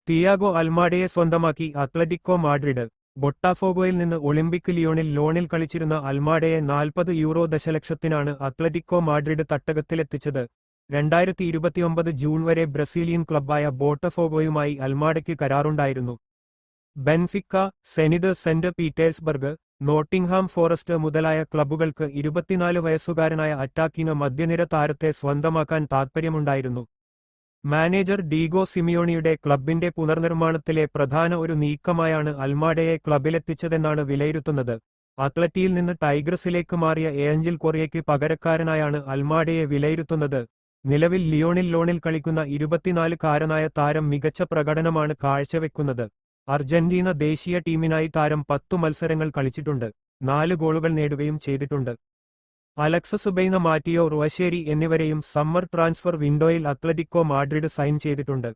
Thiago അൽമാഡയെ സ്വന്തമാക്കി Atletico Madrid. ബൊട്ടാഫോഗോയിൽ നിന്ന് Olympic ലിയോണിൽ ലോണിൽ കളിച്ചിരുന്ന അൽമാഡയെ 40 യൂറോ ദശലക്ഷത്തിനാണ് അത്ലറ്റിക്കോ മാഡ്രിഡ് തട്ടകത്തിലെത്തിച്ചത്. 2029 ജൂൺ വരെ ബ്രസീലിയൻ ക്ലബ്ബായ ബോട്ടഫോഗോയുമായി അൽമാഡയ്ക്ക് കരാറുണ്ടായിരുന്നു. Benfica, Zenit Saint Petersburg, Nottingham Forest മുതലായ ക്ലബ്ബുകൾക്ക് 24 വയസ്സുകാരനായ അറ്റാക്കിംഗ് മധ്യനിര താരത്തെ സ്വന്തമാക്കാൻ താൽപ്പര്യമുണ്ടായിരുന്നു. മാനേജർ ഡീഗോ സിമിയോണിയുടെ ക്ലബിന്റെ പുനർനിർമ്മാണത്തിലെ പ്രധാന ഒരു നീക്കമായാണ് അൽമാഡയെ ക്ലബിലെത്തിച്ചതെന്നാണ് വിലയിരുത്തുന്നത്. അത്ലറ്റിയിൽ നിന്ന് ടൈഗ്രസിലേക്ക് മാറിയ ഏഞ്ചൽ കൊറിയയ്ക്ക് പകരക്കാരനായാണ് അൽമാഡയെ വിലയിരുത്തുന്നത്. നിലവിൽ ലിയോണിൽ ലോണിൽ കളിക്കുന്ന 24-കാരനായ താരം മികച്ച പ്രകടനമാണ് കാഴ്ചവെക്കുന്നത്. അർജന്റീന ദേശീയ ടീമിനായി താരം 10 മത്സരങ്ങൾ കളിച്ചിട്ടുണ്ട്, 4 ഗോളുകൾ നേടുകയും ചെയ്തിട്ടുണ്ട്. അലക്സസ് ബെയ്ന, മാറ്റിയോ റുവശേരി എന്നിവരെയും സമ്മർ ട്രാൻസ്ഫർ വിൻഡോയിൽ അത്ലറ്റിക്കോ മാഡ്രിഡ് സൈൻ ചെയ്തിട്ടുണ്ട്.